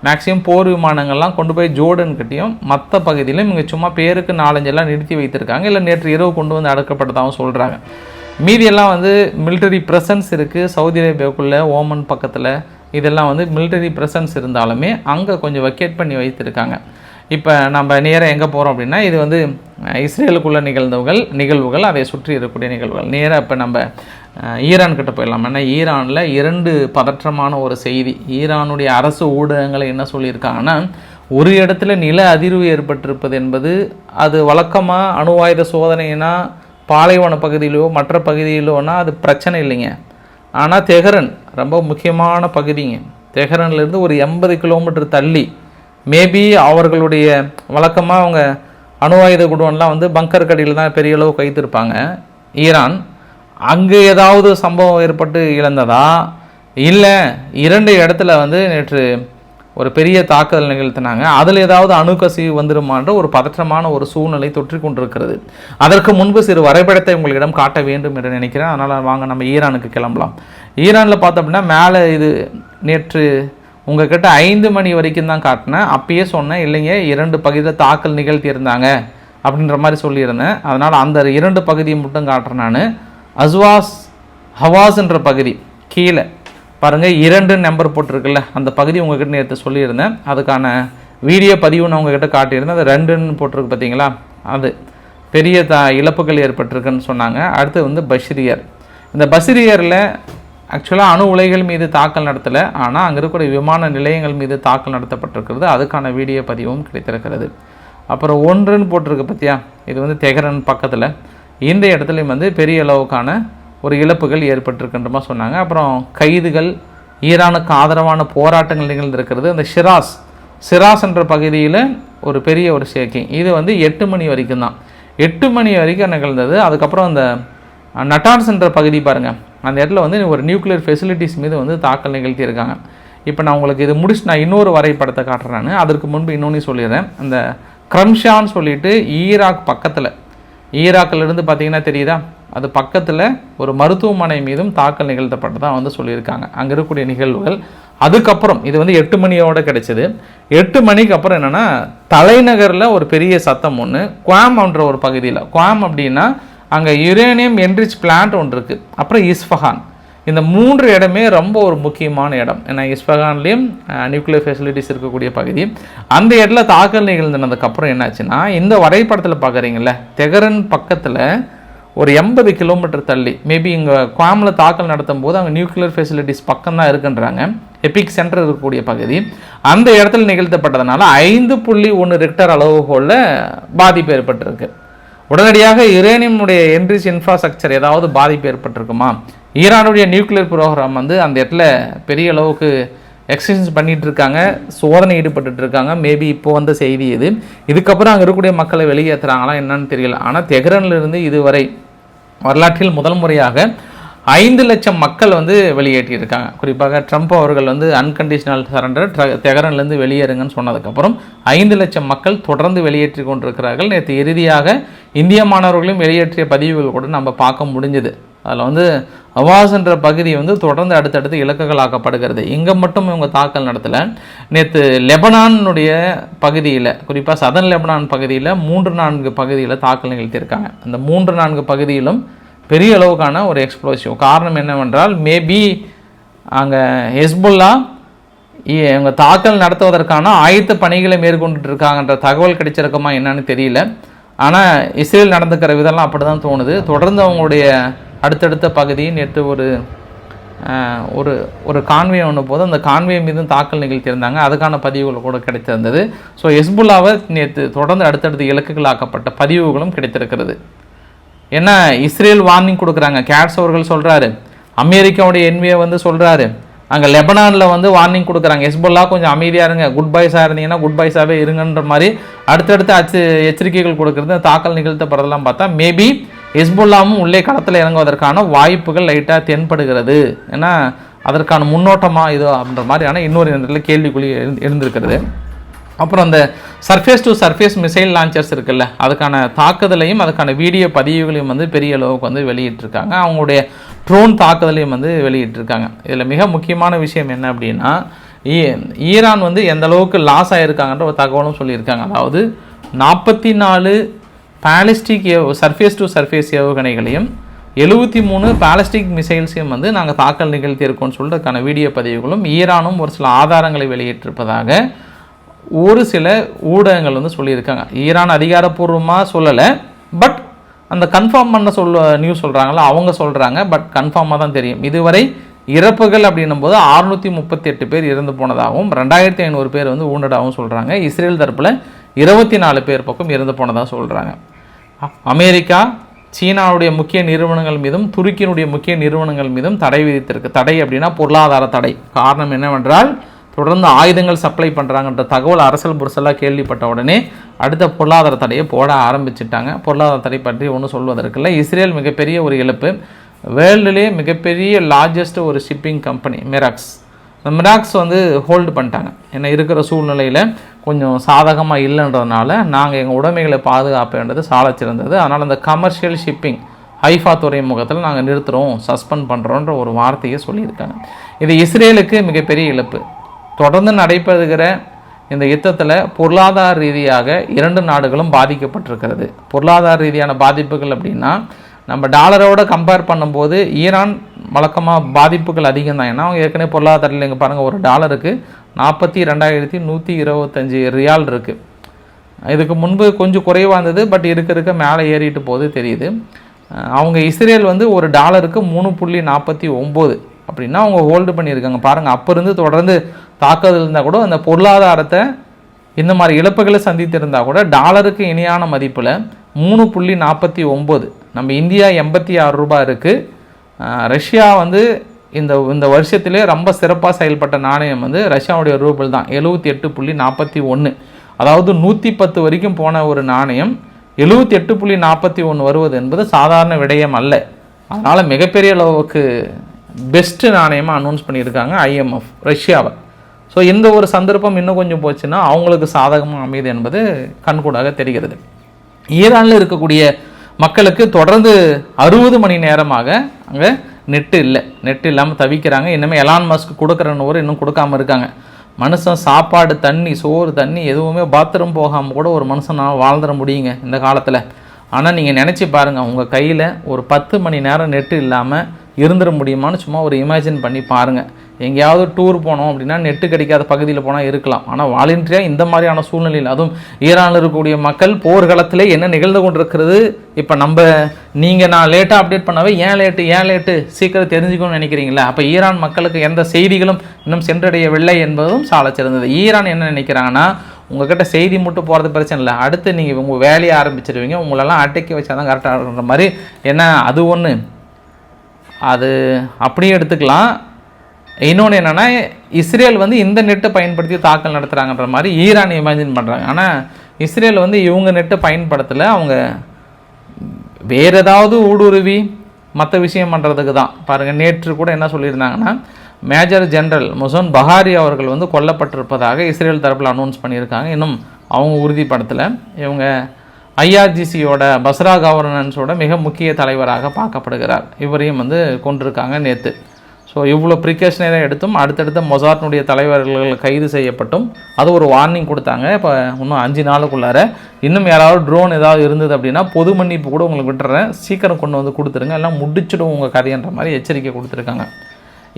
மேக்ஸிமம் போர் விமானங்கள்லாம் கொண்டு போய் ஜோர்டன்கிட்டையும் மற்ற பகுதியிலும் இங்கே சும்மா பேருக்கு 4-5 எல்லாம் நிறுத்தி வைத்திருக்காங்க. இல்லை நேற்று இரவு கொண்டு வந்து அடக்கப்பட்டதாகவும் சொல்கிறாங்க. மீதியெல்லாம் வந்து மிலிட்டரி ப்ரெசன்ஸ் இருக்குது. சவுதி அரேபியாவுக்குள்ளே, ஓமன் பக்கத்தில் இதெல்லாம் வந்து மிலிட்டரி ப்ரெசன்ஸ் இருந்தாலுமே அங்கே கொஞ்சம் வெக்கேட் பண்ணி வைத்திருக்காங்க. இப்போ நம்ம நேராக எங்கே போகிறோம் அப்படின்னா, இது வந்து இஸ்ரேலுக்குள்ள நிகழ்வுகள் அதை சுற்றி இருக்கக்கூடிய நிகழ்வுகள். நேராக இப்போ நம்ம ஈரான்கிட்ட போயிடலாம். ஏன்னா ஈரானில் 2 பதற்றமான ஒரு செய்தி. ஈரானுடைய அரசு ஊடகங்களை என்ன சொல்லியிருக்காங்கன்னா, ஒரு இடத்துல நில அதிர்வு ஏற்பட்டிருப்பது என்பது அது வழக்கமாக அணு ஆயுத சோதனைனா பாலைவன பகுதியிலோ மற்ற பகுதியிலோனா அது பிரச்சனை இல்லைங்க. ஆனால் தெஹரன் ரொம்ப முக்கியமான பகுதிங்க. தெஹரன்லேருந்து ஒரு 80 கிலோமீட்டர் தள்ளி மேபி அவர்களுடைய வழக்கமாக அவங்க அணு ஆயுத குடோன்லாம் வந்து பங்கர் கடியில் தான் பெரிய அளவு கைத்திருப்பாங்க. ஈரான் அங்கே ஏதாவது சம்பவம் ஏற்பட்டு இழந்ததா, இல்லை 2 இடத்துல வந்து நேற்று ஒரு பெரிய தாக்குதல் நிகழ்த்தினாங்க, அதில் ஏதாவது அணுக்கசிவு வந்துடுமான்ற ஒரு பதற்றமான ஒரு சூழ்நிலை தொற்றி கொண்டிருக்கிறது. அதற்கு முன்பு சிறு வரைபடத்தை உங்களிடம் காட்ட வேண்டும் என்று நினைக்கிறேன். அதனால் வாங்க நம்ம ஈரானுக்கு கிளம்பலாம். ஈரானில் பார்த்தோம் அப்படின்னா மேலே இது நேற்று உங்கள்கிட்ட 5 மணி வரைக்கும் தான் காட்டினேன். அப்பயே சொன்னேன் இல்லைங்க 2 பகுதியில் தாக்கல் நிகழ்த்தியிருந்தாங்க அப்படின்ற மாதிரி சொல்லியிருந்தேன். அதனால் அந்த 2 பகுதியை மட்டும் காட்டுறேன் நான். ஹவாஸ்ன்ற பகுதி கீழே பாருங்கள் 2 நம்பர் போட்டிருக்குல்ல, அந்த பகுதி உங்கள்கிட்ட நேற்று சொல்லியிருந்தேன். அதுக்கான வீடியோ பதிவு நான் உங்கள்கிட்ட காட்டியிருந்தேன். அது 2ன்னு போட்டிருக்கு பார்த்தீங்களா, அது பெரிய இழப்புகள் ஏற்பட்டிருக்குன்னு சொன்னாங்க. அடுத்து வந்து பஷ்ரியர். இந்த பஷ்ரியரில் ஆக்சுவலாக அணு உலைகள் மீது தாக்கல் நடத்தலை, ஆனால் அங்கே இருக்கக்கூடிய விமான நிலையங்கள் மீது தாக்கல் நடத்தப்பட்டிருக்கிறது. அதுக்கான வீடியோ பதிவும் கிடைத்திருக்கிறது. அப்புறம் 1ன்னு போட்டிருக்கு பார்த்தியா, இது வந்து தெஹரன் பக்கத்தில். இந்த இடத்துலையும் வந்து பெரிய அளவுக்கான ஒரு இழப்புகள் ஏற்பட்டிருக்கின்றமா சொன்னாங்க. அப்புறம் கைதுகள், ஈரானுக்கு ஆதரவான போராட்டங்கள் நிகழ்ந்திருக்கிறது. அந்த சிராஸ் என்ற பகுதியில் ஒரு பெரிய ஒரு ஷேக்கிங். இது வந்து 8 மணி வரைக்கும் தான், 8 மணி வரைக்கும் நிகழ்ந்தது. அதுக்கப்புறம் அந்த நட்டான்ஸ் என்ற பகுதி பாருங்கள், அந்த இடத்துல வந்து ஒரு நியூக்ளியர் ஃபெசிலிட்டிஸ் மீது வந்து தாக்கல் நிகழ்த்தியிருக்காங்க. இப்போ நான் உங்களுக்கு இது முடிச்சு நான் இன்னொரு வரைபடத்தை காட்டுறேன். அதற்கு முன்பு இன்னொன்று சொல்லிடுறேன். அந்த க்ரம்ஷான்னு சொல்லிட்டு ஈராக் பக்கத்தில், ஈராக்கிலிருந்து பார்த்தீங்கன்னா தெரியுதா, அது பக்கத்தில் ஒரு மருத்துவமனை மீதும் தாக்கல் நிகழ்த்தப்பட்டதான் வந்து சொல்லியிருக்காங்க. அங்கே இருக்கக்கூடிய நிகழ்வுகள். அதுக்கப்புறம் இது வந்து 8 மணியோடு கிடைச்சிது. 8 மணிக்கு அப்புறம் என்னென்னா தலைநகரில் ஒரு பெரிய சத்தம் ஒன்று, குவாம்ன்ற ஒரு பகுதியில். குவாம் அப்படின்னா அங்கே யுரேனியம் என்ரிச் பிளான்ட் ஒன்று இருக்குது. அப்புறம் இஸ்ஃபஹான். இந்த 3 இடமே ரொம்ப ஒரு முக்கியமான இடம். ஏன்னா இஸ்ஃபஹான்லேயும் நியூக்ளியர் ஃபெசிலிட்டிஸ் இருக்கக்கூடிய பகுதி. அந்த இடத்துல தாக்கல் நிகழ்ந்ததுக்கப்புறம் என்னாச்சுன்னா, இந்த வரைபடத்தில் பார்க்குறீங்கள, தெஹரான் பக்கத்தில் ஒரு 80 கிலோமீட்டர் தள்ளி, மேபி இங்கே குவாமில் தாக்கல் நடத்தும் போது அங்கே நியூக்ளியர் ஃபெசிலிட்டிஸ் பக்கம் தான் இருக்குன்றாங்க, எபிக் சென்டர் இருக்கக்கூடிய பகுதி. அந்த இடத்துல நிகழ்த்தப்பட்டதுனால 5.1 ரிக்டர் அளவுகோலில் பாதிப்பு ஏற்பட்டிருக்கு. உடனடியாக யுரேனியமுடைய என்ரிச் இன்ஃப்ராஸ்ட்ரக்சர் ஏதாவது பாதிப்பு ஏற்பட்டிருக்குமா? ஈரானுடைய நியூக்ளியர் ப்ரோக்ராம் வந்து அந்த இடத்துல பெரிய அளவுக்கு எக்ஸ்டென்ஷன் பண்ணிகிட்டு இருக்காங்க, சோதனை ஈடுபட்டு இருக்காங்க. மேபி இப்போ வந்த செய்தி இது. இதுக்கப்புறம் அங்கே இருக்கக்கூடிய மக்களை வெளியேற்றுறாங்களா என்னன்னு தெரியல. ஆனால் தெஹ்ரானிலிருந்து இதுவரை வரலாற்றில் முதல் முறையாக 5 லட்சம் மக்கள் வந்து வெளியேற்றியிருக்காங்க. குறிப்பாக ட்ரம்ப் அவர்கள் வந்து அன்கண்டிஷனல் சரண்டர் தெஹ்ரான்லேருந்து வெளியேறுங்கன்னு சொன்னதுக்கப்புறம் 5 லட்சம் மக்கள் தொடர்ந்து வெளியேற்றி கொண்டிருக்கிறார்கள். நேற்று இறுதியாக இந்திய மாணவர்களையும் வெளியேற்றிய பதிவுகள் கூட நம்ம பார்க்க முடிஞ்சது. அதில் வந்து அவாஸ்ன்ற பகுதி வந்து தொடர்ந்து அடுத்தடுத்து இலக்குகளாக்கப்படுகிறது. இங்கே மட்டும் இவங்க தாக்கல் நடத்தலை. நேற்று லெபனானுடைய பகுதியில், குறிப்பாக சதன் லெபனான் பகுதியில் 3-4 பகுதியில் தாக்கல் நிகழ்த்தியிருக்காங்க. அந்த 3-4 பகுதியிலும் பெரிய அளவுக்கான ஒரு எக்ஸ்ப்ளோசிவ். காரணம் என்னவென்றால், மேபி அங்கே ஹெஸ்புல்லா இவங்க தாக்கல் நடத்துவதற்கான ஆயத்த பணிகளை மேற்கொண்டுட்டு இருக்காங்கன்ற தகவல் கிடைச்சிருக்குமா என்னன்னு தெரியல. ஆனால் இஸ்ரேல் நடந்துக்கிற விதம்லாம் அப்படி தான் தோணுது. தொடர்ந்து அவங்களுடைய அடுத்தடுத்த பகுதி நேற்று ஒரு கான்வே ஒன்று போது அந்த கான்வே மீதும் தாக்கல் நிகழ்த்தியிருந்தாங்க. அதுக்கான பதிவுகள் கூட கிடைத்திருந்தது. ஸோ ஹெஸ்புல்லாவை நேற்று தொடர்ந்து அடுத்தடுத்த இலக்குகளாக்கப்பட்ட பதிவுகளும் கிடைத்திருக்கிறது. ஏன்னா இஸ்ரேல் வார்னிங் கொடுக்குறாங்க. கேட்ஸ் அவர்கள் சொல்கிறாரு, அமெரிக்காவுடைய என்வியை வந்து சொல்கிறாரு, அங்கே லெபனானில் வந்து வார்னிங் கொடுக்குறாங்க, ஹெஸ்புல்லா கொஞ்சம் அமைதியாக இருங்க, குட் பாய்ஸாக இருந்தீங்கன்னா குட் பாய்ஸாகவே இருங்கன்ற மாதிரி அடுத்தடுத்து எச்சரிக்கைகள் கொடுக்குறது. தாக்கல் நிகழ்த்தப்படுறதெல்லாம் பார்த்தா மேபி ஹெஸ்புல்லாவும் உள்ளே களத்தில் இறங்குவதற்கான வாய்ப்புகள் லைட்டாக தென்படுகிறது. ஏன்னா அதற்கான முன்னோட்டமாக இதோ அப்படின்ற மாதிரியான இன்னொரு இடத்துல கேள்விக்குறி இருந்திருக்கிறது. அப்புறம் அந்த surface to surface missile launchers இருக்குல்ல, அதுக்கான தாக்குதலையும் அதுக்கான வீடியோ பதிவுகளையும் வந்து பெரிய அளவுக்கு வந்து வெளியிட்டிருக்காங்க. அவங்களுடைய ட்ரோன் தாக்குதலையும் வந்து வெளியிட்டிருக்காங்க. இதில் மிக முக்கியமான விஷயம் என்ன அப்படின்னா, ஈரான் வந்து எந்த அளவுக்கு லாஸ் ஆகியிருக்காங்கன்ற ஒரு தகவலும் சொல்லியிருக்காங்க. அதாவது 44 பாலிஸ்டிக் சர்ஃபேஸ் டு சர்ஃபேஸ் ஏவுகணைகளையும் 73 பாலிஸ்டிக் மிசைல்ஸையும் வந்து நாங்கள் தாக்கல் நிகழ்த்தியிருக்கோம்னு சொல்லிட்டு அதுக்கான வீடியோ பதிவுகளும் ஈரானும் ஒரு சில ஆதாரங்களை வெளியிட்டிருப்பதாக ஒரு சில ஊடகங்கள் வந்து சொல்லியிருக்காங்க. ஈரான் அதிகாரப்பூர்வமாக சொல்லலை, பட் அந்த கன்ஃபார்ம் பண்ண நியூஸ் சொல்கிறாங்களா அவங்க சொல்கிறாங்க. பட் கன்ஃபார்மாக தான் தெரியும். இதுவரை இறப்புகள் அப்படின்னும் போது 638 பேர் இறந்து போனதாகவும் 2500 பேர் வந்து ஊண்டடாகவும் சொல்கிறாங்க. இஸ்ரேல் தரப்பில் 24 பேர் பக்கம் இறந்து போனதாக சொல்கிறாங்க. அமெரிக்கா சீனாவுடைய முக்கிய நிறுவனங்கள் மீதும் துருக்கியினுடைய முக்கிய நிறுவனங்கள் மீதும் தடை விதித்திருக்கு. தடை அப்படின்னா பொருளாதார தடை. காரணம் என்னவென்றால், தொடர்ந்து ஆயுதங்கள் சப்ளை பண்ணுறாங்கன்ற தகவல் அரசல் புரசலாக கேள்விப்பட்ட உடனே அடுத்த பொருளாதார தடையை போட ஆரம்பிச்சிட்டாங்க. பொருளாதார தடை பற்றி ஒன்றும் சொல்வதற்கில்லை. இஸ்ரேல் மிகப்பெரிய ஒரு இழப்பு. வேர்ல்டுலேயே மிகப்பெரிய லார்ஜஸ்ட் ஒரு ஷிப்பிங் கம்பெனி மிராக்ஸ். அந்த மிராக்ஸ் வந்து ஹோல்டு பண்ணிட்டாங்க. ஏன்னா இருக்கிற சூழ்நிலையில் கொஞ்சம் சாதகமாக இல்லைன்றதுனால நாங்கள் எங்கள் உடைமைகளை பாதுகாப்புன்றது சாலச்சிறந்தது. அதனால் அந்த கமர்ஷியல் ஷிப்பிங் ஹைஃபா துறைமுகத்தில் நாங்கள் நிறுத்துகிறோம், சஸ்பெண்ட் பண்ணுறோன்ற ஒரு வார்த்தையை சொல்லியிருக்காங்க. இது இஸ்ரேலுக்கு மிகப்பெரிய இழப்பு. தொடர்ந்து நடைபெறுகிற இந்த யுத்தத்தில் பொருளாதார ரீதியாக 2 நாடுகளும் பாதிக்கப்பட்டிருக்கிறது. பொருளாதார ரீதியான பாதிப்புகள் அப்படின்னா, நம்ம டாலரோட கம்பேர் பண்ணும்போது ஈரான் வழக்கமாக பாதிப்புகள் அதிகம் தான். ஏன்னா அவங்க ஏற்கனவே பொருளாதாரத்தில் இங்கே பாருங்கள், ஒரு டாலருக்கு 42,125 ரியால் இருக்குது. இதுக்கு முன்பு கொஞ்சம் குறைவாக இருந்தது, பட் இருக்க மேலே ஏறிட்டு போது தெரியுது. அவங்க இஸ்ரேல் வந்து ஒரு டாலருக்கு 3.49 அப்படின்னா அவங்க ஹோல்டு பண்ணியிருக்காங்க பாருங்கள். அப்போ இருந்து தொடர்ந்து தாக்குதல் இருந்தால் கூட அந்த பொருளாதாரத்தை இந்த மாதிரி இழப்புகளை சந்தித்திருந்தால் கூட டாலருக்கு இணையான மதிப்பில் 3.49. நம்ம இந்தியா 86 ரூபாய் இருக்குது. ரஷ்யா வந்து இந்த வருஷத்திலே ரொம்ப சிறப்பாக செயல்பட்ட நாணயம் வந்து ரஷ்யாவுடைய ரூபிள் தான், 78.41. அதாவது 110 வரைக்கும் போன ஒரு நாணயம் 78.41 வருவது என்பது சாதாரண விடயம் அல்ல. அதனால் மிகப்பெரிய அளவுக்கு பெஸ்ட்டு நாணயமாக அனௌன்ஸ் பண்ணியிருக்காங்க IMF ரஷ்யாவை. ஸோ இந்த ஒரு சந்தர்ப்பம் இன்னும் கொஞ்சம் போச்சுன்னா அவங்களுக்கு சாதகமாக அமையுது என்பது கண்கூடாக தெரிகிறது. ஈரானில் இருக்கக்கூடிய மக்களுக்கு தொடர்ந்து 60 மணி நேரமாக அங்கே நெட்டு இல்லாமல் தவிக்கிறாங்க. இன்னுமே எலான் மஸ்க் கொடுக்குறன்னு இன்னும் கொடுக்காமல் இருக்காங்க. மனுஷன் சாப்பாடு, தண்ணி, சோறு, தண்ணி எதுவுமே பாத்ரூம் போகாமல் கூட ஒரு மனுஷனால் வாழ்ந்துட முடியுங்க இந்த காலத்தில். ஆனால் நீங்கள் நினச்சி பாருங்கள், உங்கள் கையில் ஒரு 10 மணி நேரம் நெட்டு இல்லாமல் இருந்துட முடியுமான்னு சும்மா ஒரு இமேஜின் பண்ணி பாருங்கள். எங்கேயாவது டூர் போனோம் அப்படின்னா நெட்டு கிடைக்காத பகுதியில் போனால் இருக்கலாம். ஆனால் வாலண்டியராக இந்த மாதிரியான சூழ்நிலையில், அதுவும் ஈரானில் இருக்கக்கூடிய மக்கள் போர்க்களத்தில் என்ன நிகழ்ந்து கொண்டிருக்கிறது, இப்போ நான் லேட்டாக அப்டேட் பண்ணாவே ஏன் லேட்டு சீக்கிரம் தெரிஞ்சுக்கணும்னு நினைக்கிறீங்களா? அப்போ ஈரான் மக்களுக்கு எந்த செய்திகளும் இன்னும் சென்றடையவில்லை என்பதும் சால சிறந்தது. ஈரான் என்ன நினைக்கிறாங்கன்னா, உங்கள்கிட்ட செய்தி மட்டும் போகிறது பிரச்சனை இல்லை, அடுத்து நீங்கள் உங்கள் வேலையை ஆரம்பிச்சிருவீங்க, உங்களெல்லாம் அடக்கி வச்சா தான் கரெக்டாக இருக்கிற மாதிரி. ஏன்னா அது ஒன்று, அது அப்படியே எடுத்துக்கலாம். இன்னொன்று என்னென்னா, இஸ்ரேல் இந்த நெட்டை பயன்படுத்தி தாக்கல் நடத்துகிறாங்கன்ற மாதிரி ஈரான் இமேஜின் பண்ணுறாங்க. ஆனால் இஸ்ரேல் இவங்க நெட்டை பயன்படுத்தலை, அவங்க வேறு ஏதாவது ஊடுருவி மற்ற விஷயம் பண்ணுறதுக்கு தான். பாருங்கள், நேற்று கூட என்ன சொல்லியிருந்தாங்கன்னா, மேஜர் ஜெனரல் முசோன் பஹாரி அவர்கள் கொல்லப்பட்டிருப்பதாக இஸ்ரேல் தரப்பில் அனௌன்ஸ் பண்ணியிருக்காங்க. இன்னும் அவங்க உறுதிப்படுத்தலை. இவங்க ஐஆர்ஜிசியோட பஸ்ரா கவர்னன்ஸோட மிக முக்கிய தலைவராக பார்க்கப்படுகிறார். இவரையும் கொண்டிருக்காங்க நேற்று. ஸோ இவ்வளோ ப்ரிகாஷனரி எடுத்தும் அடுத்தடுத்த மொசாட்டினுடைய தலைவர்கள் கைது செய்யப்பட்டும் அது ஒரு வார்னிங் கொடுத்தாங்க. இப்போ இன்னும் 5 நாளுக்குள்ளார இன்னும் யாராவது ட்ரோன் ஏதாவது இருந்தது அப்படின்னா பொது மன்னிப்பு கூட உங்களுக்கு விட்டுறேன், சீக்கிரம் கொண்டு கொடுத்துருங்க, எல்லாம் முடிச்சிடும் உங்கள் கதைன்ற மாதிரி எச்சரிக்கை கொடுத்துருக்காங்க.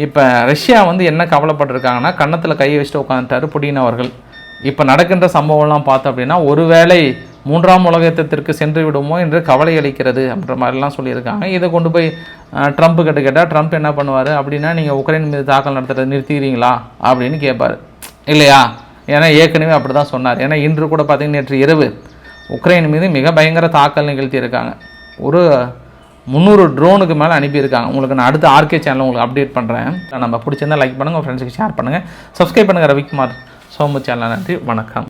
இப்போ ரஷ்யா என்ன கவலைப்பட்டிருக்காங்கன்னா, கன்னத்தில் கையை வச்சுட்டு உட்காந்துட்டார் புடின் அவர்கள். இப்போ நடக்கின்ற சம்பவம்லாம் பார்த்தோம் அப்படின்னா, ஒருவேளை 3ஆம் உலக யுத்தத்திற்கு சென்று விடுமோ என்று கவலை அளிக்கிறது அப்படின்ற மாதிரிலாம் சொல்லியிருக்காங்க. இதை கொண்டு போய் ட்ரம்ப் கிட்ட கேட்டால் ட்ரம்ப் என்ன பண்ணுவார் அப்படின்னா, நீங்கள் உக்ரைன் மீது தாக்கல் நடத்துறதை நிறுத்திக்கிறீங்களா அப்படின்னு கேட்பார் இல்லையா? ஏன்னா ஏற்கனவே அப்படி தான் சொன்னார். ஏன்னா இன்று கூட பார்த்தீங்கன்னா, நேற்று இரவு உக்ரைன் மீது மிக பயங்கர தாக்கல் நிகழ்த்தியிருக்காங்க. ஒரு 300 ட்ரோனுக்கு மேலே அனுப்பியிருக்காங்க. உங்களுக்கு நான் அடுத்த ஆர்கே சேனலில் உங்களுக்கு அப்டேட் பண்ணுறேன். நம்ம பிடிச்சிருந்தால் லைக் பண்ணுங்கள், உங்கள் ஃப்ரெண்ட்ஸுக்கு ஷேர் பண்ணுங்கள், சப்ஸ்கிரைப் பண்ணுங்கள். ரவிக்குமார் சோமு சேனல். நன்றி, வணக்கம்.